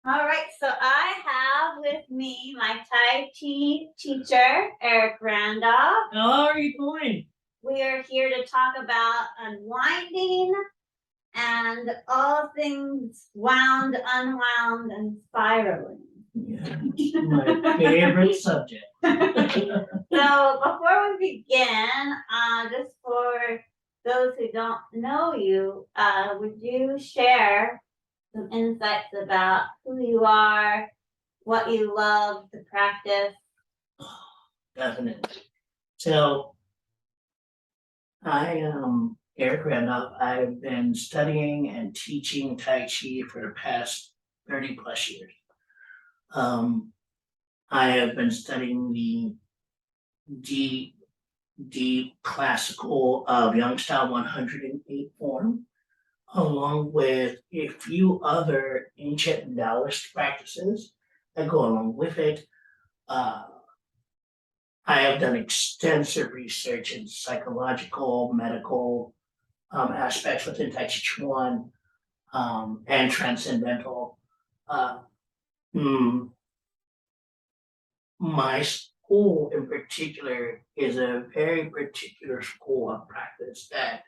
All right, so I have with me my Tai Chi teacher, Eric Randolph. How are you doing? We are here to talk about unwinding and all things wound, unwound, and spiraling. Yeah, my favorite subject. So before we begin, just for those who don't know you, would you share some insights about who you are, what you love to practice? Definitely. So I am Eric Randolph. I've been studying and teaching Tai Chi for the past 30 plus years. I have been studying the deep, deep classical Young Style 108 form, along with a few other ancient Taoist practices that go along with it. Uh, I have done extensive research in psychological, medical aspects within Tai Chi Chuan and transcendental. Uh, mm, my school in particular is a very particular school of practice that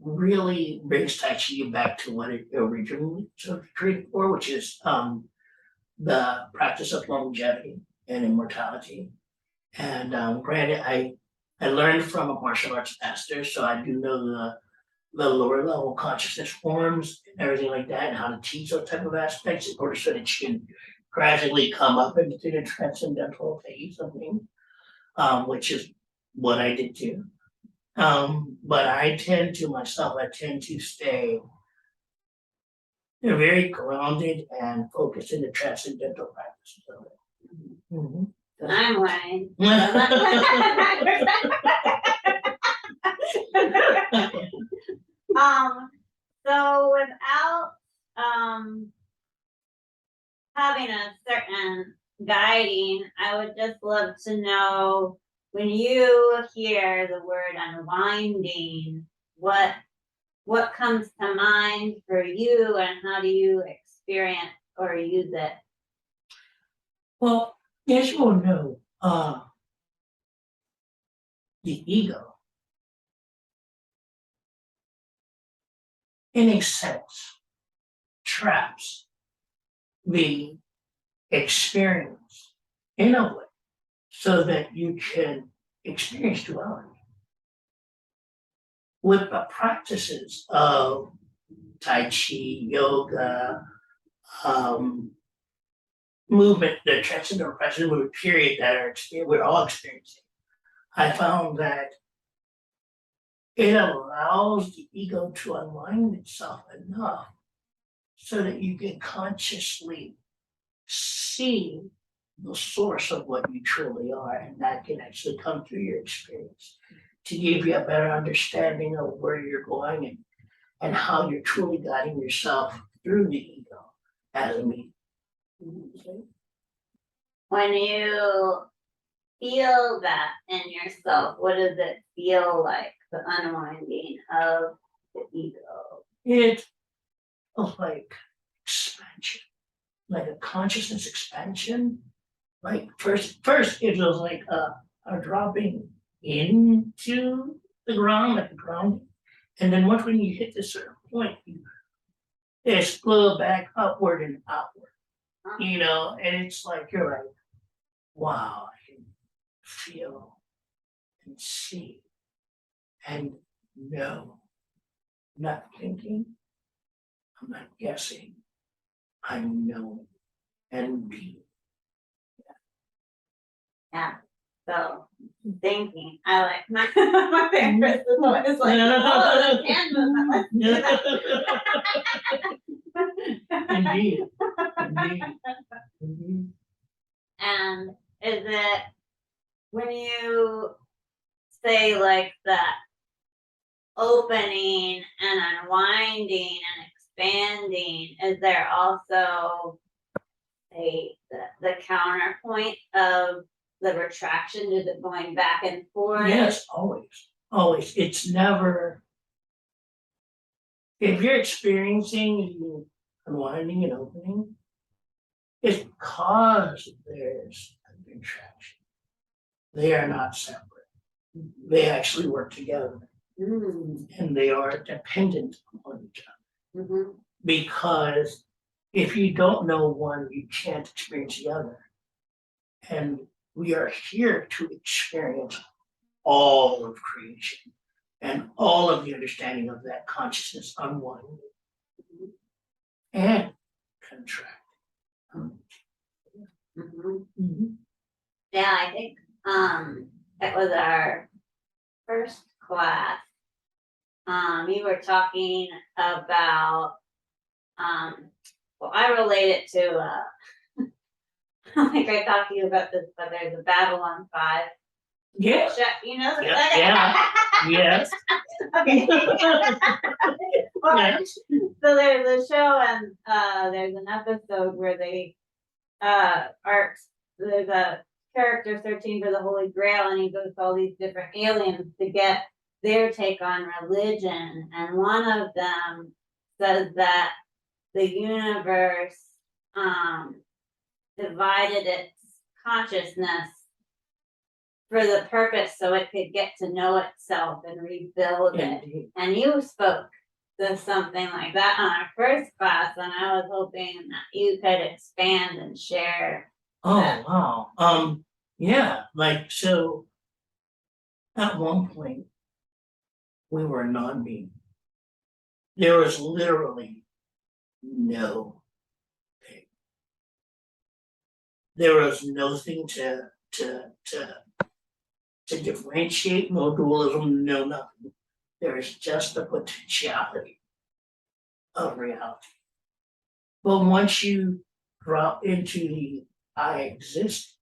really brings Tai Chi back to what it originally sort of created for, which is the practice of longevity and immortality. And granted, I learned from a martial arts master, so I do know the lower level consciousness forms and everything like that, and how to teach those type of aspects in order so that you can gradually come up into the transcendental phase of things, which is what I did too. But I tend to stay very grounded and focused in the transcendental practices of it. Mhm. I'm Wayne. So without having a certain guiding, I would just love to know when you hear the word unwinding, what comes to mind for you and how do you experience or use it? Well, as you all know, the ego, in a sense, traps the experience in a way so that you can experience duality. With the practices of Tai Chi, yoga, movement, the transcendental practice movement period that we're all experiencing, I found that it allows the ego to unwind itself enough so that you can consciously see the source of what you truly are, and that can actually come through your experience to give you a better understanding of where you're going and how you're truly guiding yourself through the ego as a medium. When you feel that in yourself, what does it feel like, the unwinding of the ego? It feels like expansion, like a consciousness expansion. Like first it feels like a dropping into the ground, like a grounding. And then once when you hit this certain point, you explode back upward and outward. And it's like you're like, wow, I can feel and see and know. I'm not thinking, I'm not guessing, I'm knowing and being. Yeah. So thinking, I like my favorite is the one is like, oh, the hand movement. Let's do that. Indeed. And is it when you say like that opening and unwinding and expanding, is there also the counterpoint of the retraction? Is it going back and forth? Yes, always. It's never if you're experiencing the unwinding and opening, it's because there's a contraction. They are not separate. They actually work together and they are dependent upon each other. Mhm. Because if you don't know one, you can't experience the other. And we are here to experience all of creation and all of the understanding of that consciousness unwinding and contracting. Mhm. Yeah, I think it was our first class. You were talking about well, I relate it to I think I talked to you about this, but there's a Babylon 5. Yes, You know the yes. Okay. Well, Yeah. so there's a show and there's an episode where they are there's a character searching for the Holy Grail and he goes to all these different aliens to get their take on religion, and one of them says that the universe divided its consciousness for the purpose so it could get to know itself and rebuild it. Indeed. And you spoke to something like that on our first class, and I was hoping that you could expand and share. Oh, wow. Yeah, like, so at one point, we were a non-being. There was literally no thing. There was nothing to differentiate, no dualism, no nothing. There is just the potentiality of reality. But once you drop into the I exist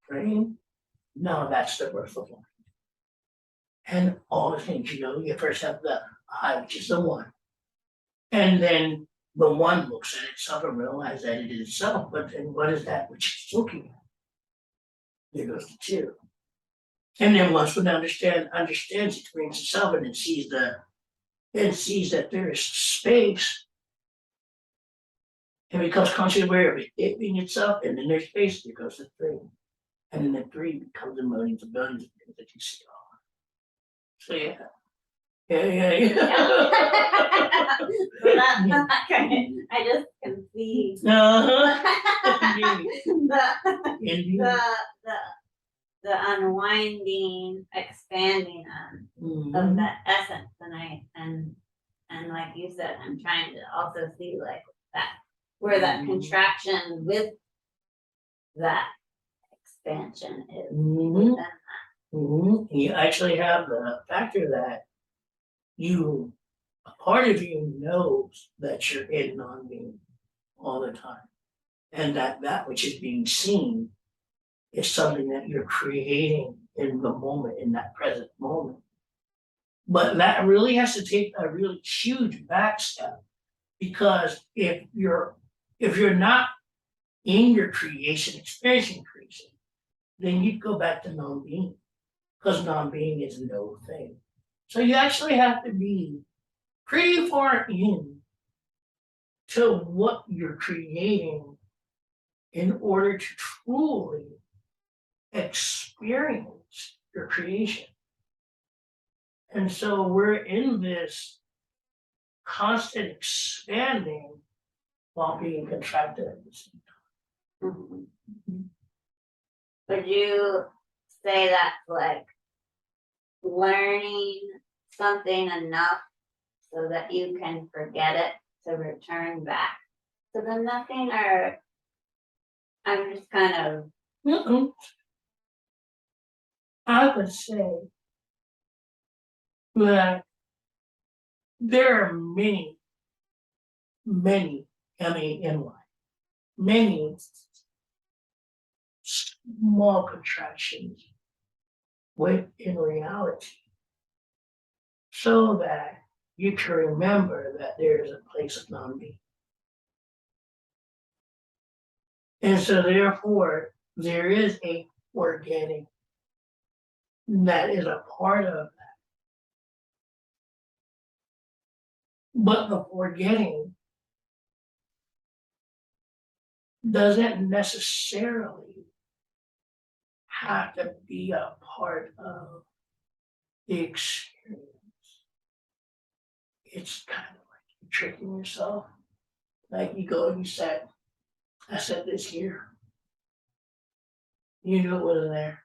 frame, now that's the birth of life. And all the things, you first have the I, which is the one. And then the one looks at itself and realizes that it is itself. But then what is that which it's looking at? There goes the two. And then once one understands experience itself and it sees that there is space and becomes consciously aware of it being itself, and then there's space, there goes the three. And then the three becomes the millions of billions of things that you see all. So yeah. So that I just can see Indeed. the unwinding, expanding of that essence, and like you said, I'm trying to also see like that where that contraction with that expansion is within that. You actually have the factor that a part of you knows that you're in non-being all the time. And that which is being seen is something that you're creating in the moment, in that present moment. But that really has to take a really huge back step, because if you're not in your creation, experiencing creation, then you'd go back to non-being, because non-being is no thing. So you actually have to be pretty far in to what you're creating in order to truly experience your creation. And so we're in this constant expanding while being contracted at the same time. Would you say that's like learning something enough so that you can forget it to return back to the nothing, or I'm just kind of I would say that there are many, MENY, many small contractions within reality, so that you can remember that there is a place of non-being. And so therefore, there is a organic that is a part of But the forgetting doesn't necessarily have to be a part of the experience. It's kind of like you're tricking yourself. Like you go and you said, I said this here. You knew it wasn't there.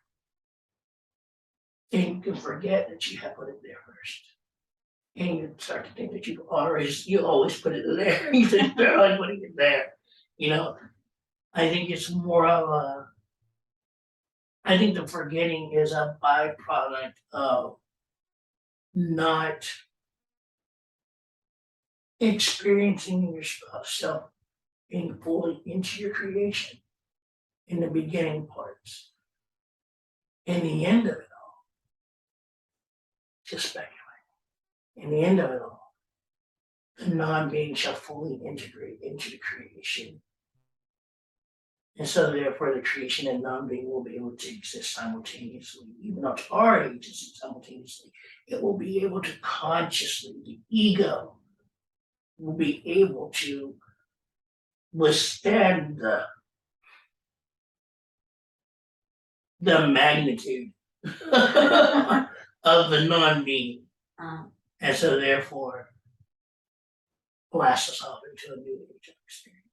And you can forget that you had put it there first. And you start to think that you always put it there. You think you're always putting it there. You know, I think it's more of a, I think the forgetting is a byproduct of not experiencing yourself being fully into your creation in the beginning parts. In the end of it all, just speculating. In the end of it all, the non-being shall fully integrate into the creation. And so therefore the creation and non-being will be able to exist simultaneously, even though it's already existing simultaneously. It will be able to consciously, the ego will be able to withstand the magnitude of the non-being. And so therefore blast us off into a new age of experience.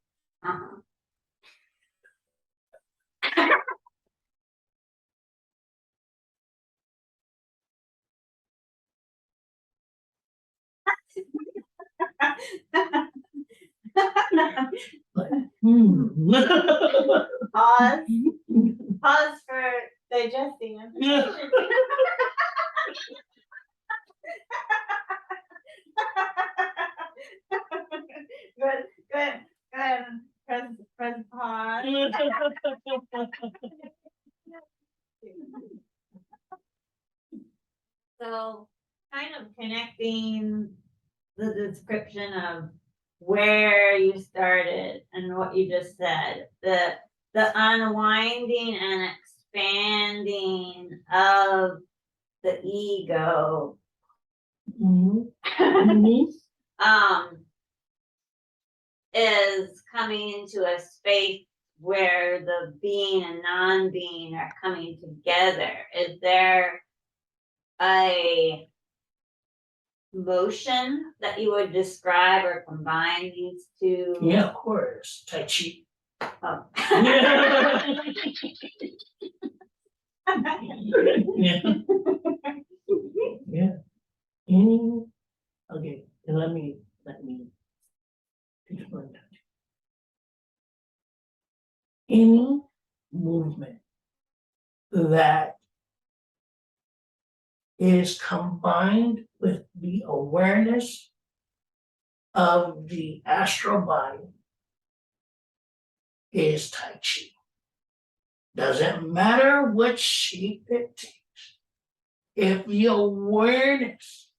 Pause. Pause for digesting information. Good. Press pause. So, kind of connecting the description of where you started and what you just said, the unwinding and expanding of the ego, is coming into a space where the being and non-being are coming together. Is there a motion that you would describe or combine these two? Yeah, of course. Tai Chi. Oh. Yeah. Yeah. Any, okay, and let me explain that. Any movement that is combined with the awareness of the astral body is Tai Chi. Doesn't matter what shape it takes. If the awareness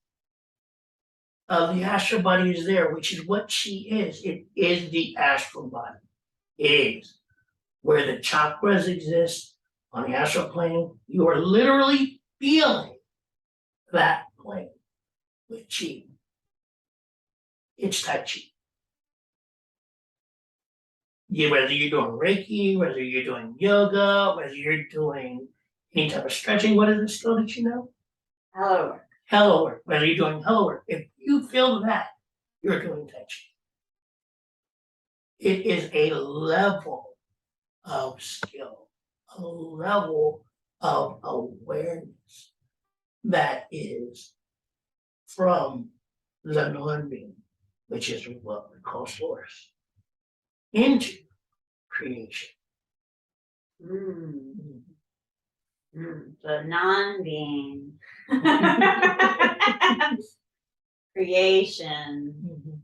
of the astral body is there, which is what Chi is, it is the astral body. It is. Where the chakras exist on the astral plane, you are literally feeling that plane with Chi. It's Tai Chi. Yeah, whether you're doing Reiki, whether you're doing yoga, whether you're doing any type of stretching, what is the skill that you know? Hello work. Hello work. Whether you're doing hello work, if you feel that, you're doing Tai Chi. It is a level of skill, a level of awareness that is from the non-being, which is what we call source, into creation. The non-being. Creation.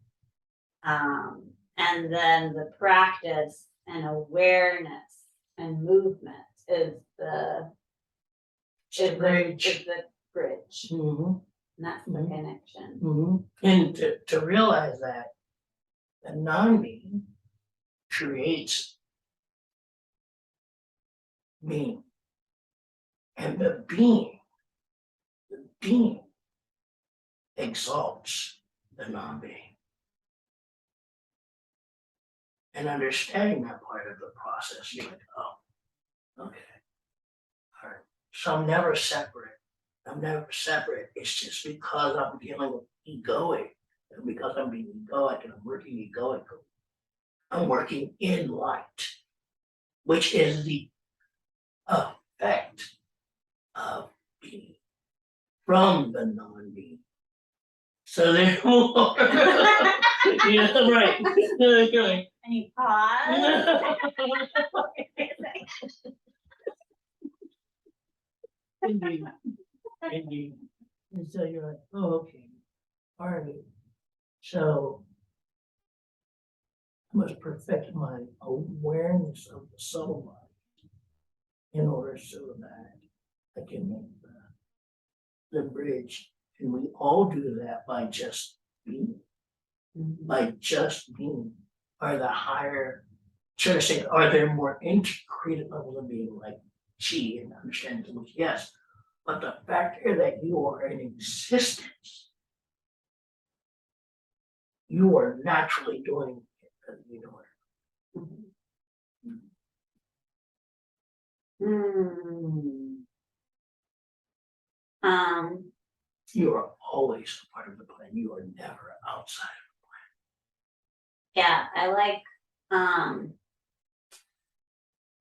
And then the practice and awareness and movement is the bridge. And that's the connection. And to realize that the non-being creates being. And the being exalts the non-being. And understanding that part of the process, you're like, oh, okay. All right. So I'm never separate. I'm never separate. It's just because I'm dealing with egoic. And because I'm being egoic and I'm working egoically, I'm working in light, which is the effect of being from the non-being. So therefore, yeah, right. Right. And you pause. Indeed, indeed. And so you're like, oh, okay, all right. So I must perfect my awareness of the subtle mind in order so that I can make the bridge. And we all do that by just being. By just being. Are the higher, should I say, are there more integrated levels of being like chi and understanding which yes. But the fact here that you are in existence, you are naturally doing it because you know it. You are always a part of the plan. You are never outside. Yeah, I like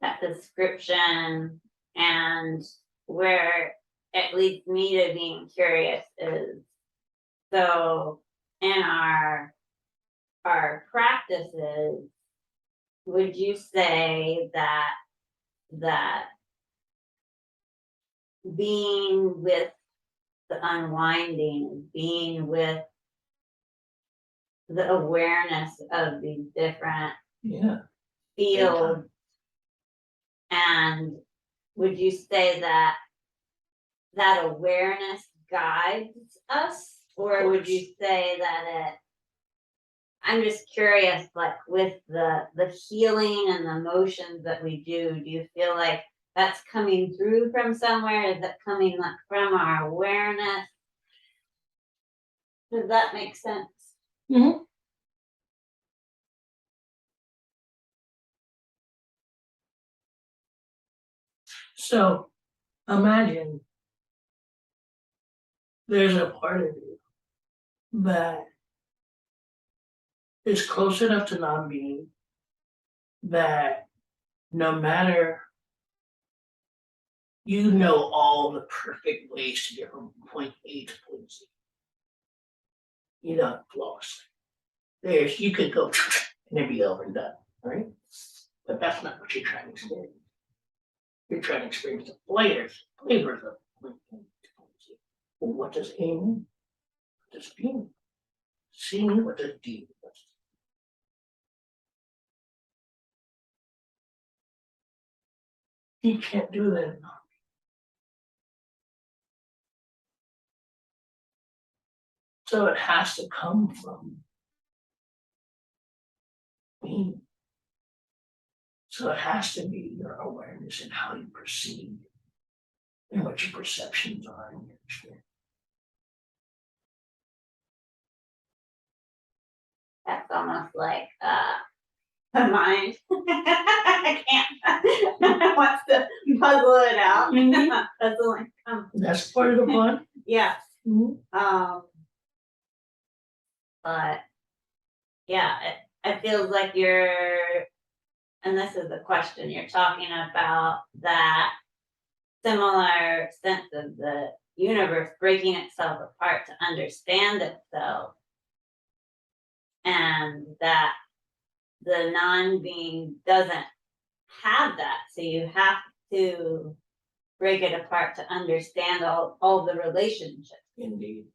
that description, and where it leads me to being curious is, so in our practices, would you say that being with the unwinding, being with the awareness of these different Yeah. fields, and would you say that that awareness guides us, or would you say that I'm just curious, like with the healing and the motions that we do you feel like that's coming through from somewhere? Is it coming like from our awareness? Does that make sense? Mm-hmm. So imagine there's a part of you that is close enough to non-being that no matter, you know all the perfect ways to get from point A to point Z. You know, flawlessly. You could go and it'd be over and done, right? But that's not what you're trying to experience. You're trying to experience the flavors of point A to point Z. Well, what does A mean? What does B mean? C mean? What does D mean? You can't do that. So it has to come from being. So it has to be your awareness and how you perceive and what your perceptions are and your experience. That's almost like the mind. I can't wants to puzzle it out. Mhm. Puzzling. That's part of the fun. Yeah. Mhm. But yeah, it feels like you're, and this is the question, you're talking about that similar sense of the universe breaking itself apart to understand itself, and that the non-being doesn't have that, so you have to break it apart to understand all the relationships. Indeed.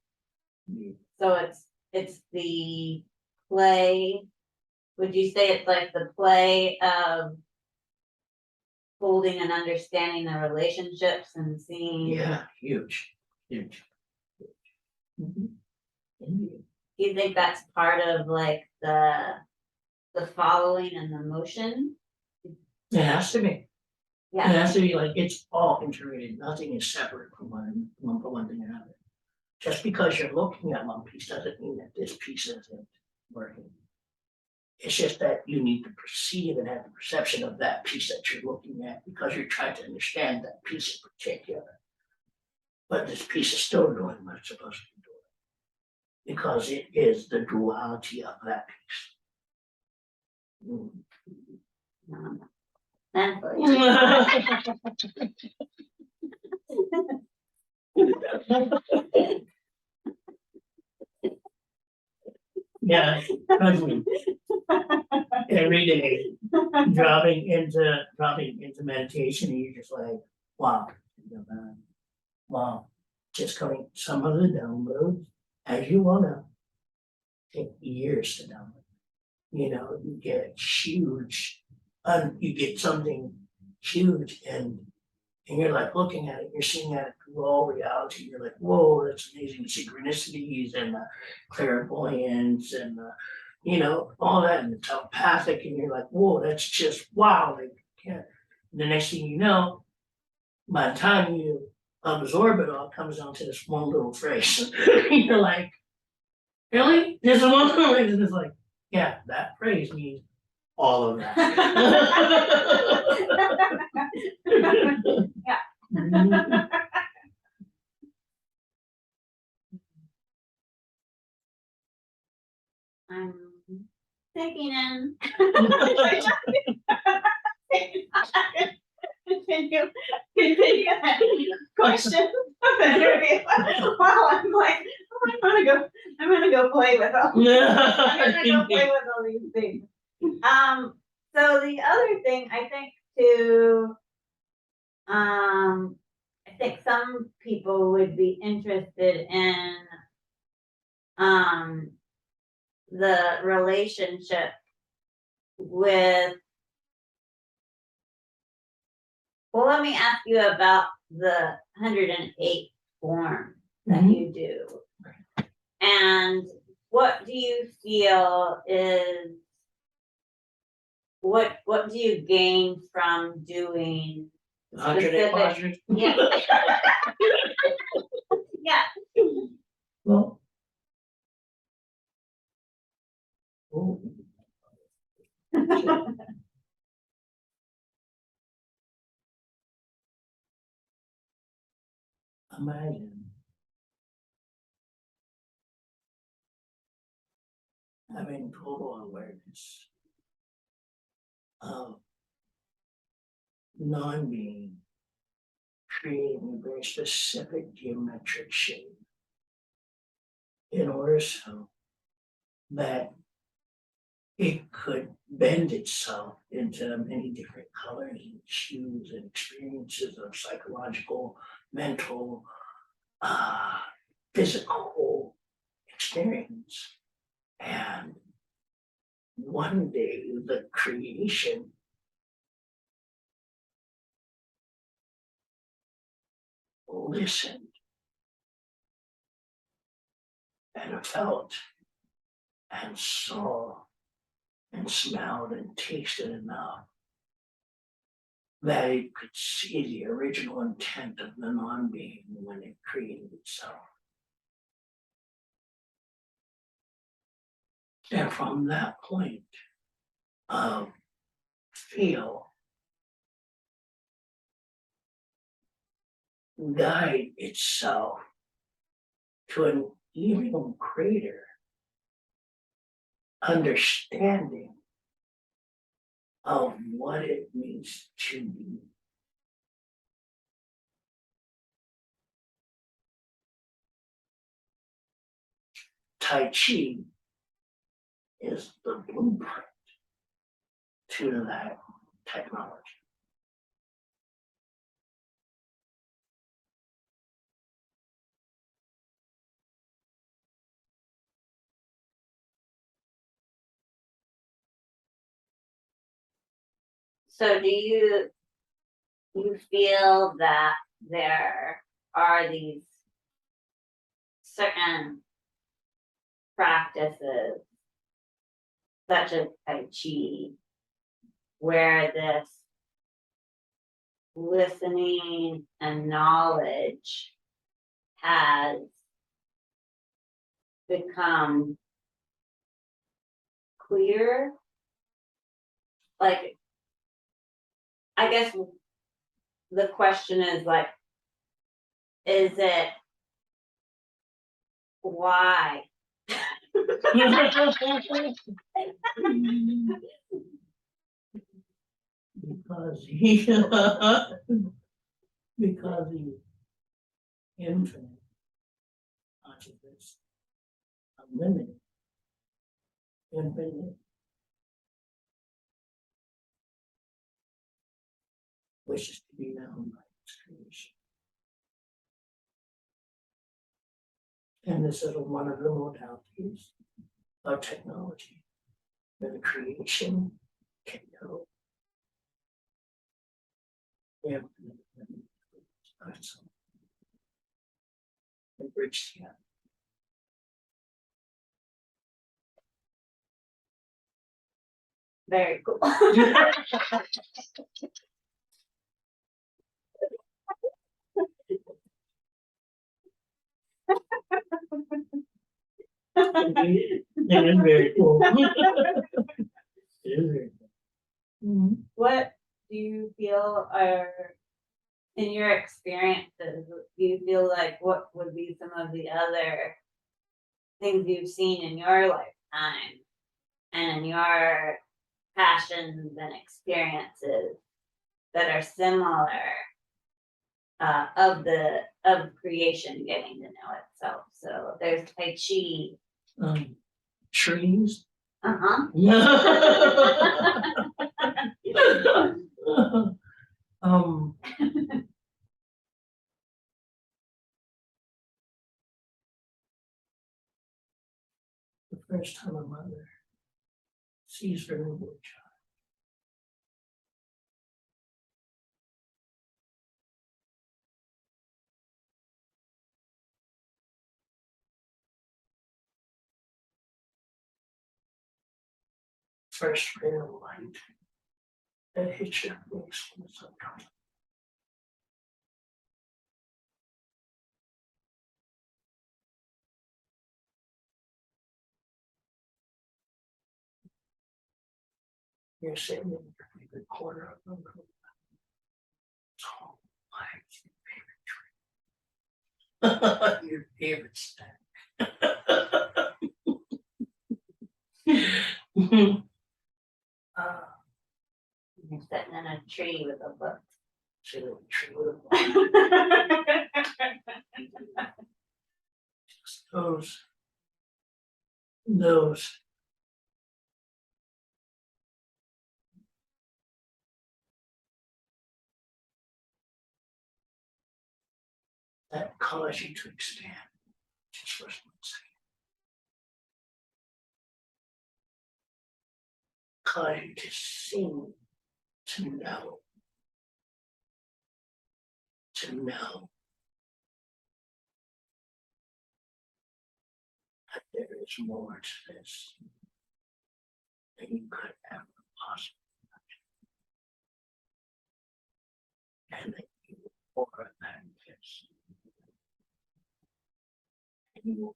Indeed. So it's the play. Would you say it's like the play of holding and understanding the relationships and seeing? Yeah, huge. Huge. Mhm. Indeed. Do you think that's part of like the following and the motion? It has to be. It Yeah. has to be like it's all integrated. Nothing is separate from one thing or another. just because you're looking at one piece doesn't mean that this piece isn't working. It's just that you need to perceive and have the perception of that piece that you're looking at because you're trying to understand that piece in particular. But this piece is still doing what it's supposed to be doing because it is the duality of that piece. Thankfully. Yeah, trust me. Every day, dropping into meditation, and you're just like, wow, wow, just coming. Some of the downloads, as you wanna, take years to download. You get huge, you get something huge, and you're like looking at it, you're seeing at it through all reality. You're like, whoa, that's amazing. Synchronicities and clairvoyance and all that and the telepathic, and you're like, whoa, that's just wow. Like, yeah. And the next thing you know, by the time you absorb it all, it comes down to this one little phrase. You're like, really? There's one little phrase, and it's like, yeah, that phrase means all of that. Yeah. I'm thinking in. Continue that question of the interview. Wow, I'm like, oh, I'm gonna go play with them. I'm gonna go play with all these things. So the other thing I think too, I think some people would be interested in the relationship with, well, let me ask you about the 108 form that you do. And what do you feel is, what do you gain from doing 108 specific? postures. Yeah. Yeah. Well, oh, imagine having total awareness of non-being, creating a very specific geometric shape in order so that it could bend itself into many different colors and hues and experiences of psychological, mental, physical experience. And one day the creation listened and felt and saw and smelled and tasted enough that it could see the original intent of the non-being when it created itself. And from that point of feel, guide itself to an even greater understanding of what it means to be. Tai Chi is the blueprint to that technology. So do you feel that there are these certain practices such as Tai Chi where this listening and knowledge has become clear? Like, I guess the question is like, is it why? Because he, because he infinite consciousness, unlimited, infinite, wishes to be known by its creation. And this is one of the modalities of technology, where the creation can know infinite of its own and bridge the gap. Very cool. It is very cool. It is very cool. What do you feel are, in your experiences, do you feel like what would be some of the other things you've seen in your lifetime and in your passions and experiences that are similar of creation getting to know itself? So there's Tai Chi. Trees. Uh-huh. um, the first time a mother sees her newborn child, first ray of light that hits your face in the subconscious. You're sitting in your favorite corner of the room. Tall, wide, your favorite snack. You're sitting in a tree with a book. Sitting in a tree with a book. Just those that cause you to expand. Just for 1 second. Cause you to sing, to know that there is more to this than you could ever possibly imagine. And that you are that this. And you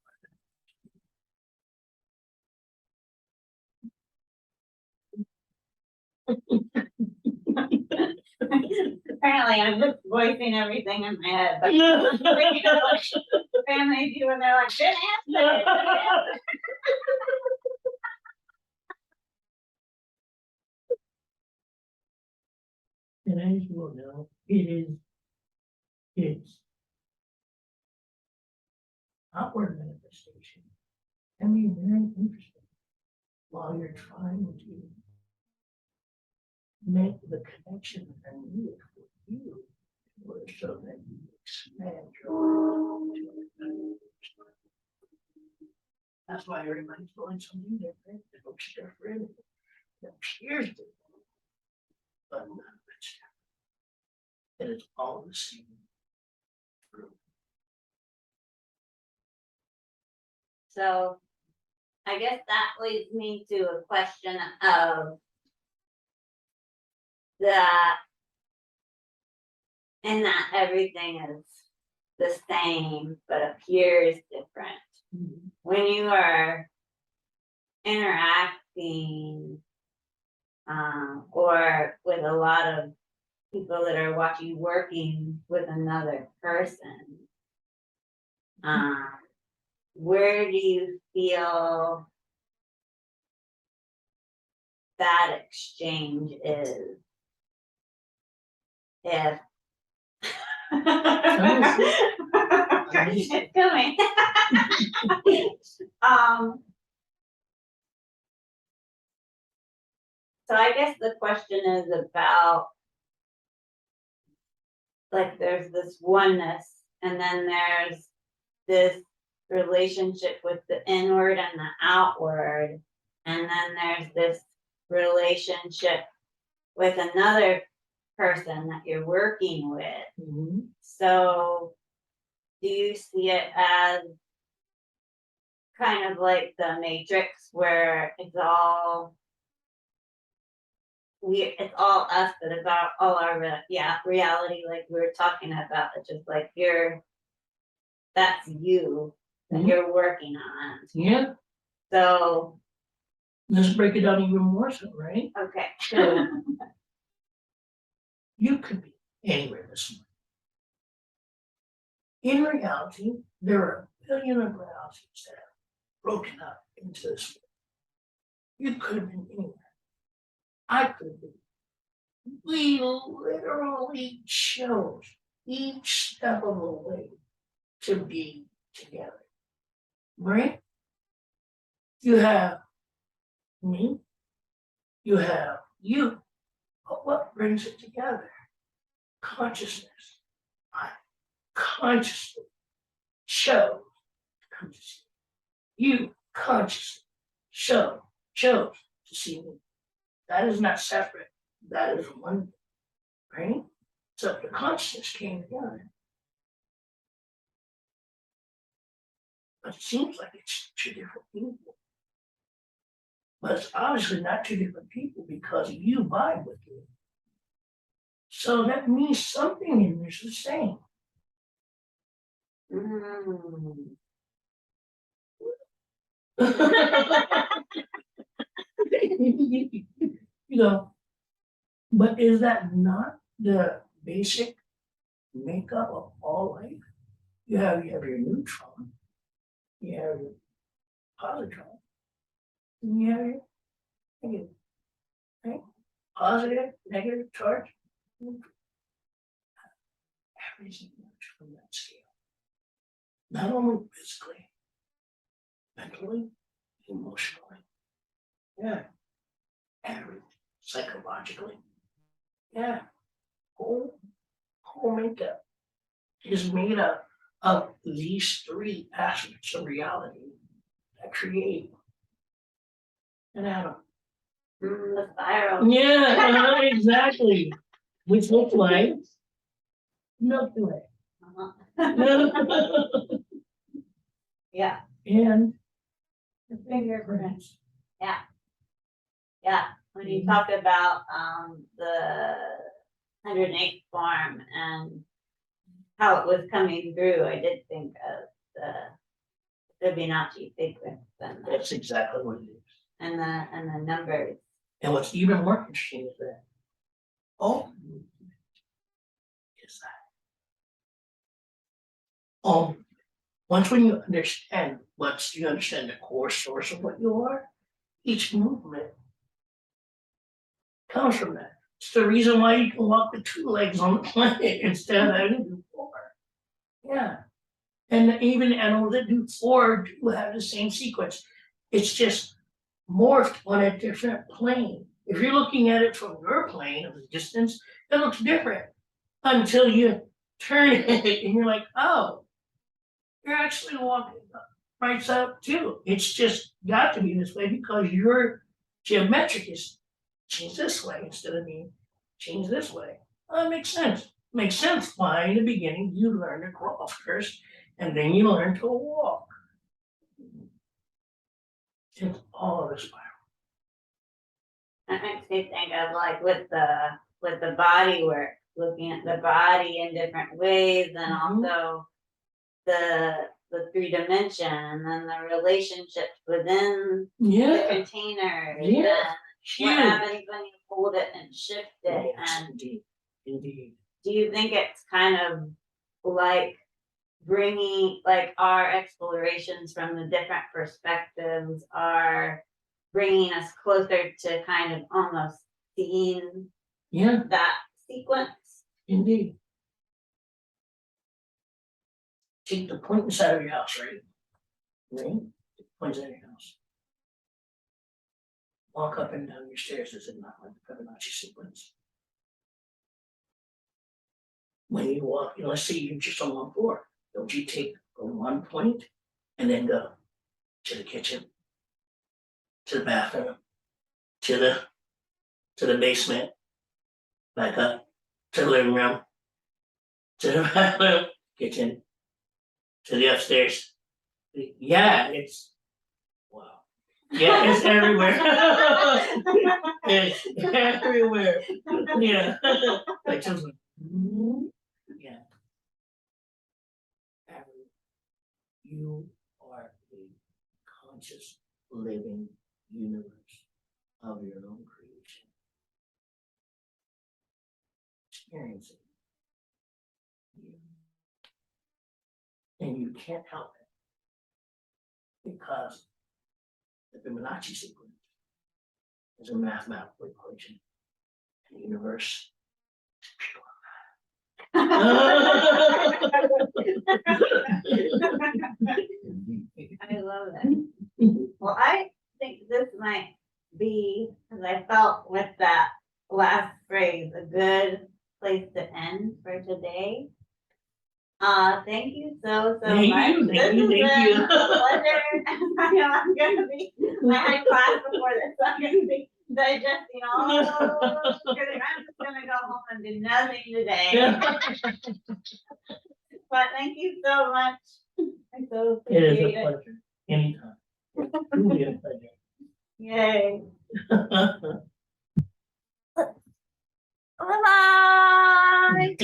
Apparently, I'm just voicing everything in my head. But family do, and they're like, good answer. And as you will know, it's outward manifestation can be very interesting while you're trying to make the connection and need it for you, so that you expand your life. That's why everybody's doing something different. It looks different. It appears different, but none of it's different. It is all the same. So I guess that leads me to a question of in that everything is the same but appears different. when you are interacting, or with a lot of people that are watching working with another person, where do you feel that exchange is? If it's coming. So I guess the question is about, like, there's this oneness, and then there's this relationship with the inward and the outward, and then there's this relationship with another person that you're working with. Mhm. So do you see it as kind of like the Matrix, where it's all us, but it's all our reality, like we were talking about? It's just like that's you that Mhm. you're working on. Yeah, So let's break it down even more so, right? okay. So you could be anywhere this morning. In reality, there are a billion of realities that are broken up into this world. You could have been anywhere. I could have been. We literally chose each step of the way to be together. Right? You have me, you have you. But what brings it together? Consciousness. I consciously chose to come to see you. You consciously chose to see me. That is not separate. That is one, right? So the consciousness came together. But it seems like it's two different people. But it's obviously not two different people because you vibe with me. So that means something in there's the same. Mm. You know, but is that not the basic makeup of all life? You have your neutron, you have your positron, and you have your negative, right? Positive, negative charge, neutral. Everything works from that scale. Not only physically, mentally, emotionally, yeah, everything, psychologically, yeah, whole makeup is made up of these three aspects of reality that create an atom. The spiral. Yeah, exactly. Which looks like Milky Way. Uh-huh. Yeah, And the fingerprints. yeah. When you talk about the 108th farm and how it was coming through, I did think of the Fibonacci sequence and That's exactly what it is. the numbers. And what's even more interesting is that all movement is that. All once when you understand the core source of what you are, each movement comes from that. It's the reason why you can walk with two legs on the planet instead of having to do four. Yeah. And even animals that do four do have the same sequence. It's just morphed on a different plane. If you're looking at it from your plane of the distance, it looks different until you turn it and you're like, oh, you're actually walking right side up too. It's just got to be this way because your geometric is changed this way instead of being changed this way. Well, that makes sense. Makes sense why in the beginning you learn to crawl first and then you learn to walk. It's all of a spiral. That makes me think of, like, with the body work, looking at the body in different ways, and Mhm. also the the 3 dimension and then the relationships within the Yeah, containers. yeah, And what huge. happens when you hold it and shift it? Yes, And indeed, indeed. do you think it's kind of like bringing, like, our explorations from the different perspectives are bringing us closer to kind of almost seeing Yeah, that sequence? indeed. Take the point inside of your house, right? Right? The point inside of your house. Walk up and down your stairs, is it not like the Fibonacci sequence? When you walk, let's say you're just on one floor, don't you take from one point and then go to the kitchen, to the bathroom, to the basement, back up, to the living room, to the bathroom, kitchen, to the upstairs. Yeah, it's wow. Yeah, it's everywhere. It's everywhere. Yeah. Like just like, yeah. You are a conscious living universe of your own creation. Experiencing. And you can't help it because the Fibonacci sequence is a mathematical equation. And the universe is pure. I love it. Well, I think this might be, because I felt with that last phrase, a good place to end for today. Thank you so Thank much. you, This thank you, has thank been you. a pleasure. I know I'm gonna be, I had class before this, so I'm gonna be digesting all of this. I'm just gonna go home and do nothing today. But thank you so much. I so It is a appreciate it. pleasure. Anytime. Truly a pleasure. Yay. Bye-bye.